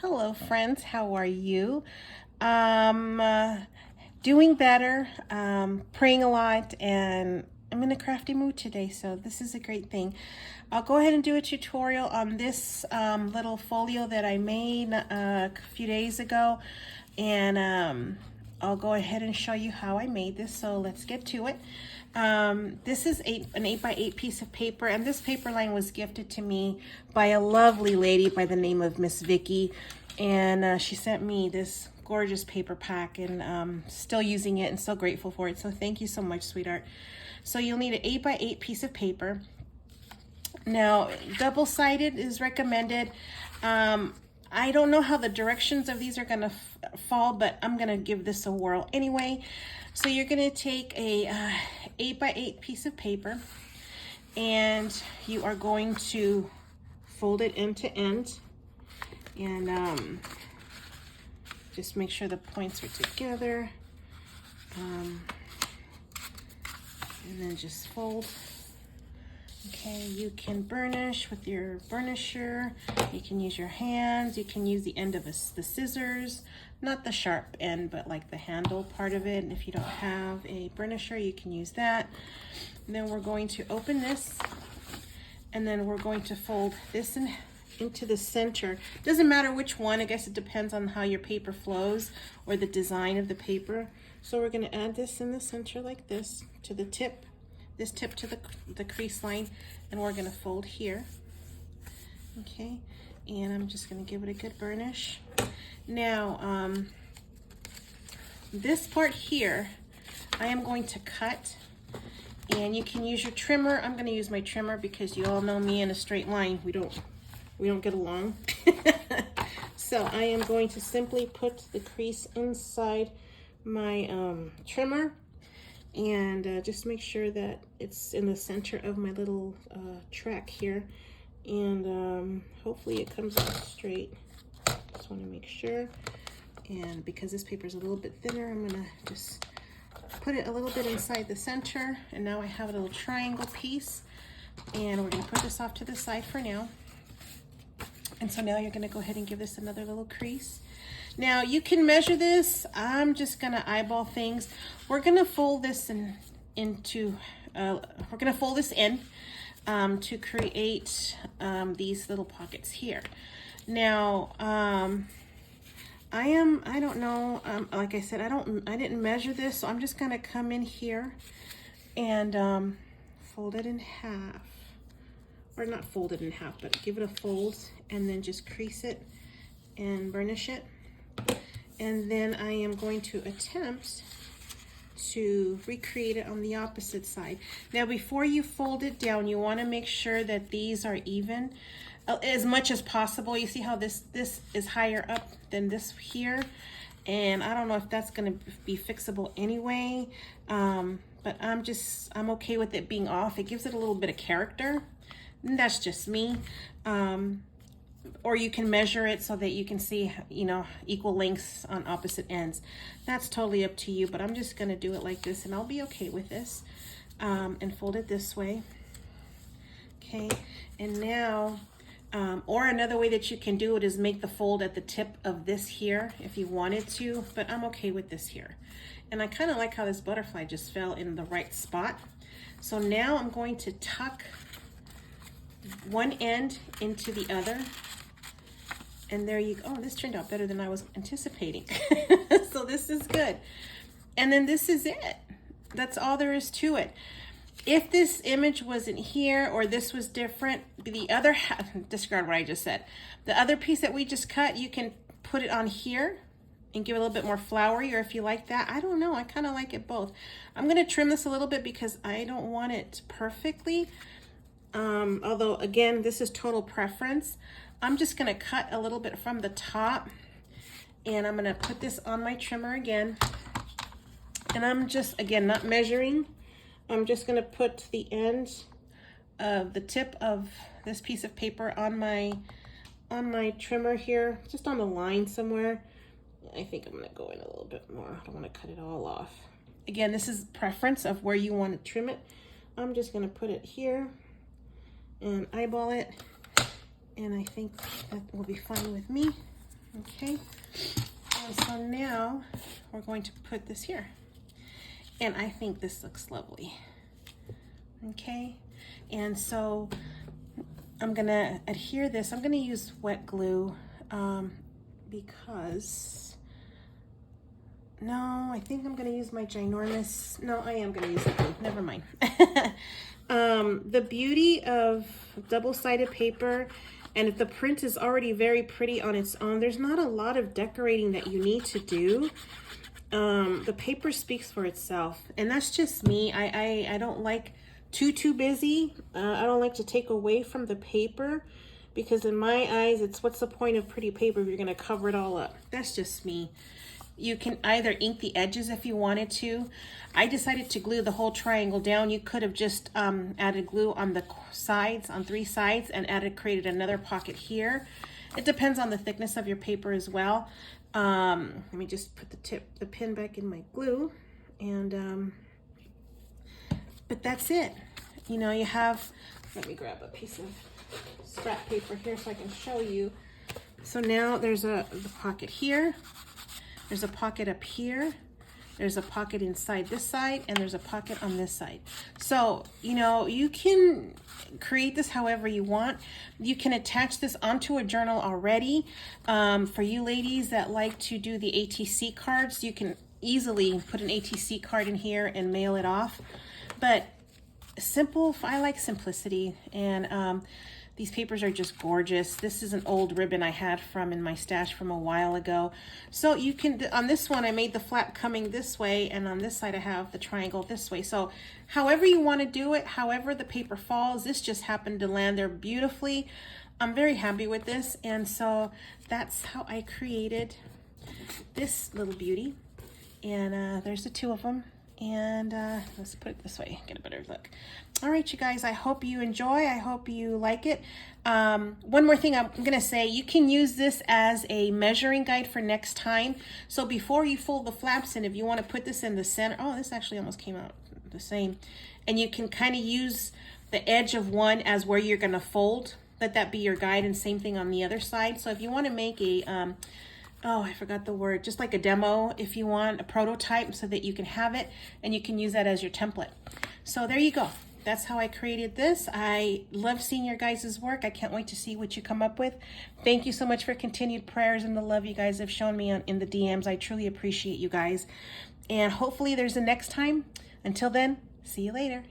Hello, friends. How are you? Um, uh, Doing better, praying a lot, and I'm in a crafty mood today, so this is a great thing. I'll go ahead and do a tutorial on this little folio that I made a few days ago, and I'll go ahead and show you how I made this, so let's get to it. This is an 8x8 piece of paper, and this paper line was gifted to me by a lovely lady by the name of Miss Vicky, and she sent me this gorgeous paper pack, and still using it and so grateful for it. So thank you so much, sweetheart. So you'll need an 8x8 piece of paper. Now, double-sided is recommended. I don't know how the directions of these are gonna fall, but I'm gonna give this a whirl anyway. So you're gonna take a 8x8 piece of paper, and you are going to fold it end to end, and just make sure the points are together, and then just fold. Okay, you can burnish with your burnisher. You can use your hands. You can use the end of the scissors, not the sharp end, but like the handle part of it. And if you don't have a burnisher, you can use that. And then we're going to open this, and then we're going to fold this into the center. Doesn't matter which one. I guess it depends on how your paper flows or the design of the paper. So we're going to add this in the center like this to the tip. This tip to the crease line, and we're gonna fold here. Okay, and I'm just gonna give it a good burnish. Now, this part here, I am going to cut, and you can use your trimmer. I'm gonna use my trimmer because you all know me in a straight line. We don't get along. So I am going to simply put the crease inside my trimmer, and just make sure that it's in the center of my little track here, and hopefully it comes out straight. Just want to make sure. And because this paper is a little bit thinner, I'm gonna just put it a little bit inside the center, and now I have a little triangle piece, and we're gonna put this off to the side for now. And so now you're gonna go ahead and give this another little crease. Now you can measure this. I'm just gonna eyeball things. We're gonna fold this in to create these little pockets here. Now I don't know. Like I said, I didn't measure this, so I'm just gonna come in here and fold it in half, or not fold it in half, but give it a fold, and then just crease it and burnish it. And then I am going to attempt to recreate it on the opposite side. Now, before you fold it down, you want to make sure that these are even as much as possible. You see how this is higher up than this here, and I don't know if that's going to be fixable anyway, but I'm okay with it being off. It gives it a little bit of character, and that's just me. Or you can measure it so that you can see, equal lengths on opposite ends. That's totally up to you, but I'm just gonna do it like this, and I'll be okay with this, and fold it this way. Okay, and now, or another way that you can do it is make the fold at the tip of this here if you wanted to, but I'm okay with this here. And I kind of like how this butterfly just fell in the right spot. So now I'm going to tuck one end into the other. And there you go. Oh, this turned out better than I was anticipating. So this is good. And then this is it. That's all there is to it. If this image wasn't here, or this was different, the other half, disregard what I just said. The other piece that we just cut, you can put it on here and give it a little bit more flowery, or if you like that. I don't know. I kind of like it both. I'm going to trim this a little bit because I don't want it perfectly. Although, again, this is total preference. I'm just going to cut a little bit from the top, and I'm going to put this on my trimmer again. And I'm just, again, not measuring. I'm just going to put the end of the tip of this piece of paper on my trimmer here, just on the line somewhere. I think I'm going to go in a little bit more. I don't want to cut it all off. Again, this is preference of where you want to trim it. I'm just going to put it here and eyeball it. And I think that will be fine with me. Okay, and so now we're going to put this here. And I think this looks lovely. Okay, and so I'm gonna adhere this. I'm gonna use wet glue because, no, I think I'm gonna use my ginormous, no, I am gonna use the glue, never mind. The beauty of double-sided paper, and if the print is already very pretty on its own, there's not a lot of decorating that you need to do. The paper speaks for itself, and that's just me. I don't like too busy. I don't like to take away from the paper, because in my eyes, it's what's the point of pretty paper if you're going to cover it all up? That's just me. You can either ink the edges if you wanted to. I decided to glue the whole triangle down. You could have just added glue on the sides, on 3 sides, and created another pocket here. It depends on the thickness of your paper as well. Let me just put the pin back in my glue, and but that's it. You know, you have, let me grab a piece of scrap paper here so I can show you. So now there's the pocket here, there's a pocket up here, there's a pocket inside this side, and there's a pocket on this side. So, you know, you can create this however you want. You can attach this onto a journal already. For you ladies that like to do the ATC cards, you can easily put an ATC card in here and mail it off. But simple, I like simplicity, and these papers are just gorgeous. This is an old ribbon I had in my stash from a while ago. So you can, on this one, I made the flap coming this way, and on this side I have the triangle this way. So however you want to do it, however the paper falls, this just happened to land there beautifully. I'm very happy with this, and so that's how I created this little beauty. And there's the 2 of them. And let's put it this way, get a better look. All right, you guys, I hope you enjoy. I hope you like it. One more thing I'm gonna say, you can use this as a measuring guide for next time. So before you fold the flaps in, if you want to put this in the center, oh, this actually almost came out the same. And you can kind of use the edge of one as where you're gonna fold. Let that be your guide, and same thing on the other side. So if you want to make a oh, I forgot the word, just like a demo, if you want a prototype, so that you can have it and you can use that as your template. So there you go. That's how I created this. I love seeing your guys' work. I can't wait to see what you come up with. Thank you so much for continued prayers and the love you guys have shown me in the DMs. I truly appreciate you guys. And hopefully there's a next time. Until then, see you later.